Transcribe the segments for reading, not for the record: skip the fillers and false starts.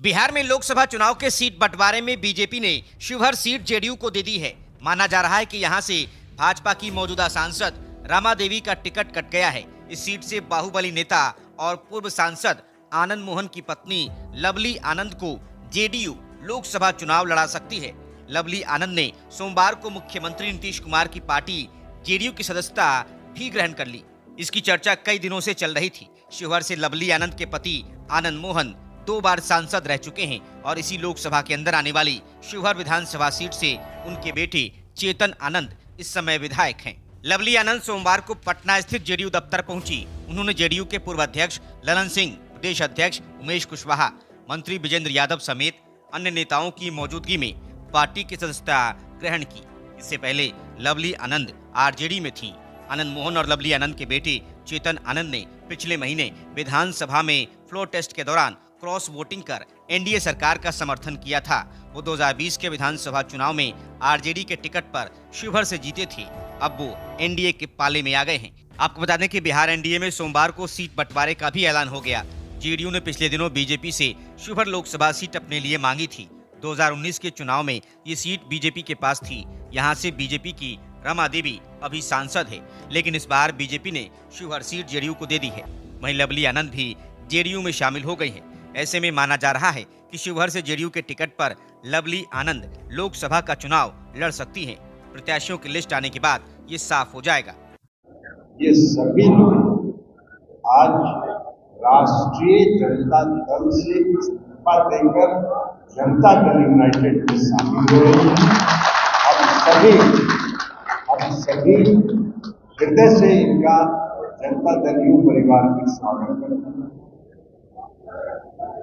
बिहार में लोकसभा चुनाव के सीट बंटवारे में बीजेपी ने शिवहर सीट जेडीयू को दे दी है। माना जा रहा है कि यहां से भाजपा की मौजूदा सांसद रमा देवी का टिकट कट गया है। इस सीट से बाहुबली नेता और पूर्व सांसद आनंद मोहन की पत्नी लवली आनंद को जेडीयू लोकसभा चुनाव लड़ा सकती है। लवली आनंद ने सोमवार को मुख्यमंत्री नीतीश कुमार की पार्टी जेडीयू की सदस्यता भी ग्रहण कर ली। इसकी चर्चा कई दिनों से चल रही थी। शिवहर से लवली आनंद के पति आनंद मोहन 2 बार सांसद रह चुके हैं और इसी लोकसभा के अंदर आने वाली शिवहर विधानसभा सीट से उनके बेटे चेतन आनंद इस समय विधायक हैं। लवली आनंद सोमवार को पटना स्थित जेडीयू दफ्तर पहुंची। उन्होंने जेडीयू के पूर्व अध्यक्ष ललन सिंह, प्रदेश अध्यक्ष उमेश कुशवाहा, मंत्री विजेंद्र यादव समेत अन्य नेताओं की मौजूदगी में पार्टी की सदस्यता ग्रहण की। इससे पहले लवली आनंद आरजेडी में थी। आनंद मोहन और लवली आनंद के बेटे चेतन आनंद ने पिछले महीने विधानसभा में फ्लोर टेस्ट के दौरान क्रॉस वोटिंग कर एनडीए सरकार का समर्थन किया था। वो 2020 के विधानसभा चुनाव में आरजेडी के टिकट पर शिवहर से जीते थे। अब वो एनडीए के पाले में आ गए हैं। आपको बता दें कि बिहार एनडीए में सोमवार को सीट बंटवारे का भी ऐलान हो गया। जेडीयू ने पिछले दिनों बीजेपी से शिवहर लोकसभा सीट अपने लिए मांगी थी। 2019 के चुनाव में ये सीट बीजेपी के पास थी। यहाँ से बीजेपी की रमा देवी अभी सांसद है, लेकिन इस बार बीजेपी ने शिवहर सीट जेडीयू को दे दी है। वहीं लवली आनंद भी जेडीयू में शामिल हो गई है। ऐसे में माना जा रहा है कि शिवहर से जेडीयू के टिकट पर लवली आनंद लोकसभा का चुनाव लड़ सकती हैं। प्रत्याशियों की लिस्ट आने के बाद ये साफ हो जाएगा। ये सभी लोग आज राष्ट्रीय जनता दल से इस्तीफा देकर जनता दल यूनाइटेड में शामिल हो रही है। अब सभी हृदय से इनका जनता दल यू परिवार में स्वागत करते हैं।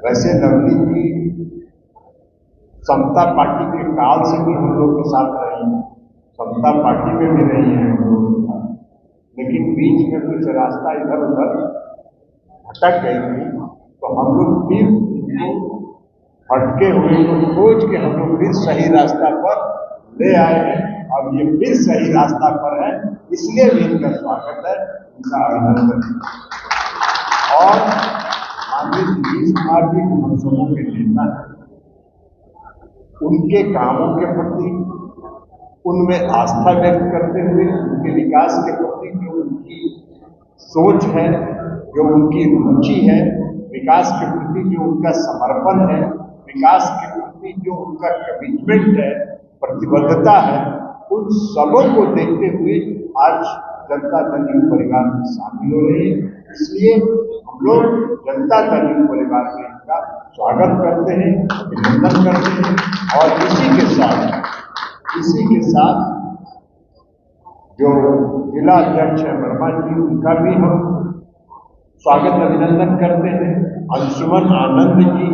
वैसे लवली जी समता पार्टी के काल से भी हम लोग के साथ रही हैं, समता पार्टी में भी रही है हम लोग के साथ, लेकिन बीच में कुछ रास्ता इधर उधर भटक गई थी, तो हम लोग फिर इनको भटके हुए को खोज के हम लोग फिर सही रास्ता पर ले आए हैं। अब ये फिर सही रास्ता पर है, इसलिए भी इनका स्वागत है, इनका अभिनंदन। और माननीय नीतीश कुमार जी हम सबों के नेता हैं, उनके कामों के प्रति उनमें आस्था व्यक्त करते हुए उनके विकास के प्रति जो उनकी सोच है, जो उनकी रुचि है, विकास के प्रति जो उनका समर्पण है, विकास के प्रति जो उनका कमिटमेंट है, प्रतिबद्धता है, उन सबों को देखते हुए आज जनता दल यू परिवार में शामिल हो रही है। इसलिए हम लोग जनता दल यू परिवार में इनका स्वागत करते हैं, अभिनंदन करते हैं। और इसी के साथ जो जिला अध्यक्ष है वर्मा जी, उनका भी हम स्वागत अभिनंदन करते हैं। अंशुमन आनंद जी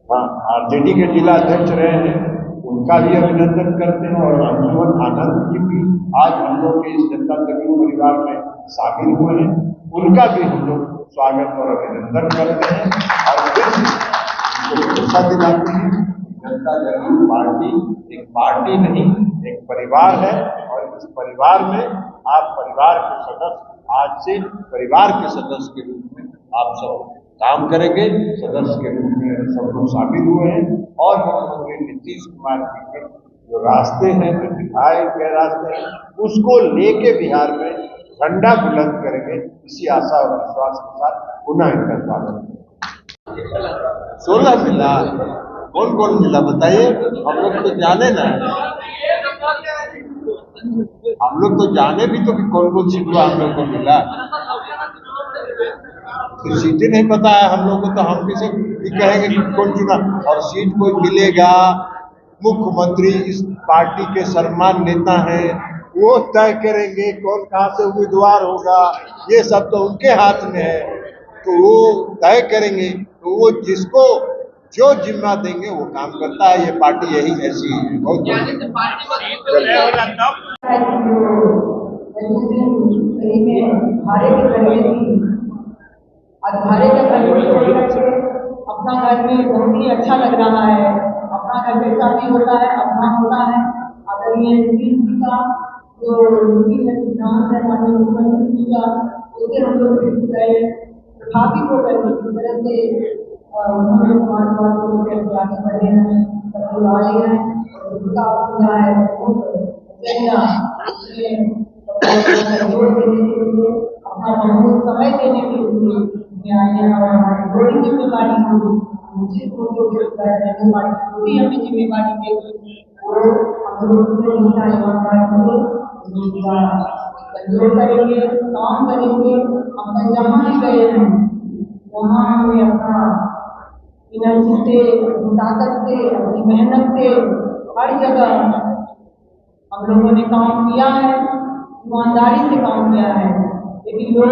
आरजेडी के जिला अध्यक्ष रहे हैं, उनका भी अभिनंदन करते हैं। और अंशुमन आनंद जी भी आज हम लोग के इस जनता दल यू परिवार में शामिल हुए हैं, उनका भी हम लोग स्वागत और अभिनंदन करते हैं। और फिर उनको भरोसा दिलाते हैं जनता दल यू पार्टी एक पार्टी नहीं, एक परिवार है। और इस परिवार में आप परिवार के सदस्य, आज से परिवार के सदस्य के रूप में आप सब काम करेंगे। सदस्य के रूप में सब लोग शामिल हुए हैं और मुख्यमंत्री नीतीश कुमार जी के जो रास्ते हैं, जो विधायक के रास्ते हैं, उसको लेके बिहार में झंडा बुलंद करेंगे। इसी आशा और विश्वास के साथ पुनः इनका स्वागत है। 16 जिला कौन कौन जिला बताइए? हम लोग तो जाने ना, हम लोग तो जाने भी तो कि कौन कौन सीट हम लोग को मिला, तो सीटें नहीं पता है हम लोग को, तो हम किसे कहेंगे कि कौन चुना। और सीट कोई मिलेगा, मुख्यमंत्री इस पार्टी के सम्मान नेता हैं, वो तय करेंगे कौन कहां से उम्मीदवार होगा। ये सब तो उनके हाथ में है, तो वो तय करेंगे। तो वो जिसको जो जिम्मा देंगे वो काम करता है। ये पार्टी यही ऐसी है। बहुत भाड़े का घर अपना घर में बहुत ही अच्छा लग रहा है। अपना घर जैसा भी होता है, अपना होता है। आदरणीय नीतीश जी का जो सिद्धांत है, माननीय मुख्यमंत्री जी का, उसे हम लोग गए, काफी को इस तरह से और उन्होंने समाजवाद को लेकर आगे बढ़े हैं, सबको लाए हैं और उसका अपना है एजेंडा सहयोग देने के लिए, अपना बहुत समय देने के लिए आए हैं और हमारी बड़ी जिम्मेदारी होगी उचित पार्टी को भी हमें जिम्मेदारी देगी और हम लोग सहयोग करेंगे, काम करेंगे। हम जहाँ भी गए हैं वहाँ हमें अपना एनर्जी से, ताकत से, अपनी मेहनत से हर जगह हम लोगों ने काम किया है, ईमानदारी से काम किया है। लेकिन लोग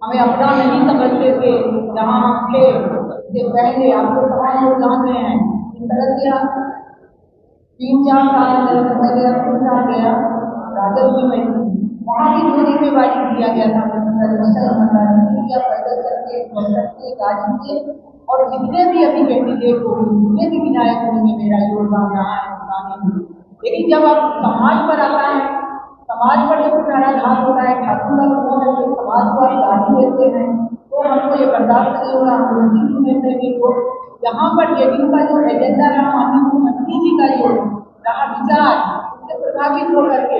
हमें अपना नहीं समझते थे। जहाँ हम थे इससे पहले आपको तमाम लोग जान रहे हैं, इस तरह से हम 3-4 साल पहले अस्पताल गया राजस्व में, वहाँ भी जो जिम्मेवारी दिया गया था पैदल करके गाड़ी से, और जितने भी अभी कैंडिडेट हो, जितने भी विधायक होंगे, मेरा योगदान रहा है बताने में। लेकिन जब आप समाज पर आता है, समाज पर जब घात होता है, ठाकुर का समाज को आप गाली देते हैं, तो हमको ये बर्दाश्त नहीं होगा। हम यहाँ पर जेडीयू का जो एजेंडा रहा, माननीय मुख्यमंत्री जी का जो रहा विचार, उससे प्रभावित होकर के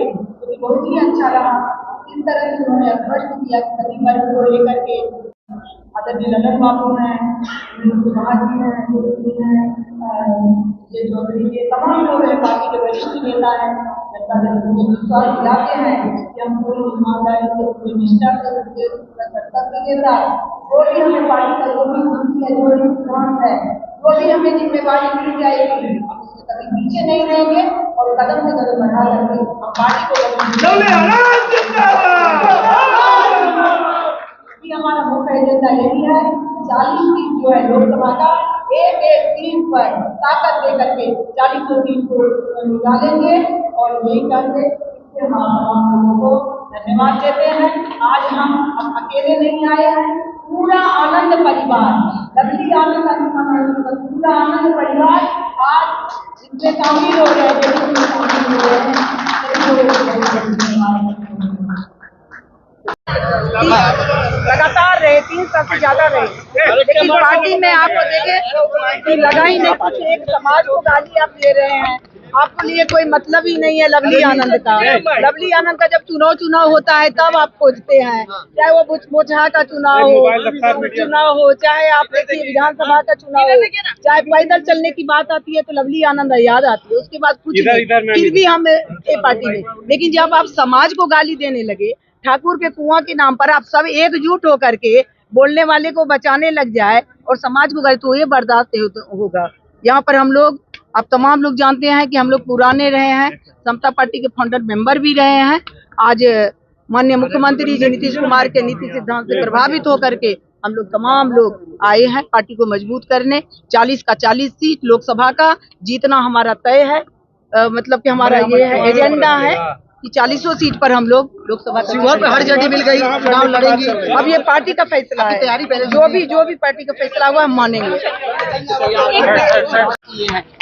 बहुत ही अच्छा रहा। इस तरह से उन्होंने स्पष्ट किया कि सभी वर्ग को लेकर के आदरणीय ललन बाबू हैं, सुभाष जी हैं, ये चौधरी जी, तमाम लोग हैं, पार्टी के वरिष्ठ नेता हैं, जनता दल को विश्वास दिलाते हैं कि हम पूरी ईमानदारी से, पूरी निष्ठा से, कर्तव्य के साथ जो भी हमें पार्टी का जो भी काम है, जो भी हमें जिम्मेवारी दी जाएगी, कभी पीछे नहीं रहेंगे और कदम से कदम बढ़ा करके हम पार्टी को हमारा मुख्य एजेंडा यही है। 40 सीट जो है लोकसभा का, एक सीट पर ताकत दे करके 40 सीट को निकालेंगे और यही करके हम तमाम लोगों को धन्यवाद देते हैं। आज हम अकेले नहीं आए हैं, पूरा आनंद परिवार, लवली आनंद पूरा आनंद परिवार आज इसमें शामिल हो रहे हैं। लगातार रहे, 3 साल से ज्यादा रहे, लेकिन पार्टी में आपको देखे कि लगा ही नहीं कुछ। एक समाज को गाली आप दे रहे हैं, आपको लिए कोई मतलब ही नहीं है लवली आनंद का। लवली आनंद का जब चुनाव होता है तब आप खोजते हैं, चाहे वो बोचहा का चुनाव हो, चाहे आप देखिए विधानसभा का चुनाव हो, चाहे पैदल चलने की बात आती है तो लवली आनंद याद आती है। उसके बाद कुछ फिर भी हम पार्टी में, लेकिन जब आप समाज को गाली देने लगे, ठाकुर के कुआं के नाम पर आप सब एकजुट होकर के बोलने वाले को बचाने लग जाए और समाज को गाली, तो ये बर्दाश्त होगा। यहाँ पर हम लोग, आप तमाम लोग जानते हैं कि हम लोग पुराने रहे हैं, समता पार्टी के फाउंडर मेंबर भी रहे हैं। आज माननीय मुख्यमंत्री जी नीतीश कुमार के नीति सिद्धांत से प्रभावित होकर के हम लोग तमाम लोग आए हैं पार्टी को मजबूत करने। 40 का 40 सीट लोकसभा का जीतना हमारा तय है। मतलब कि हमारा ये है एजेंडा है कि 40 सीट पर हम लोग लोकसभा पे हर जगह मिल गई, चुनाव लड़ेंगे। अब ये पार्टी का फैसला है, तैयारी पहले जो भी पार्टी का फैसला हुआ हम मानेंगे।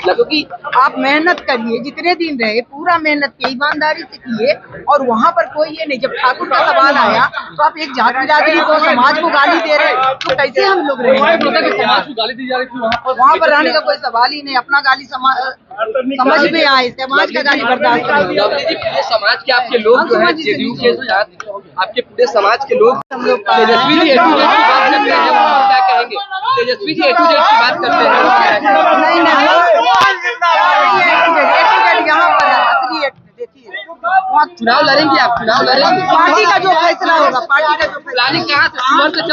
क्योंकि आप मेहनत करिए, जितने दिन रहे पूरा मेहनत किए, ईमानदारी से किए, और वहाँ पर कोई ये नहीं। जब ठाकुर का सवाल आया तो आप एक जात बिरादरी को, समाज को गाली दे रहे, तो कैसे हम लोग रहे? समाज को गाली दी जा रही थी, वहाँ पर रहने का कोई सवाल ही नहीं। अपना गाली समझ में आए, समाज का गाली बर्दाश्त करें। समाज के आपके लोग जो है जेडीयू के साथ, आपके पूरे समाज के लोग तेजस्वी जी क्या कहेंगे? तेजस्वी जी की बात करते हैं। नहीं यहाँ पर असली देखिए, चुनाव लड़ेंगे आप, चुनाव लड़ेंगे। पार्टी का जो फैसला होगा, पार्टी का जो प्लानिंग कहाँ से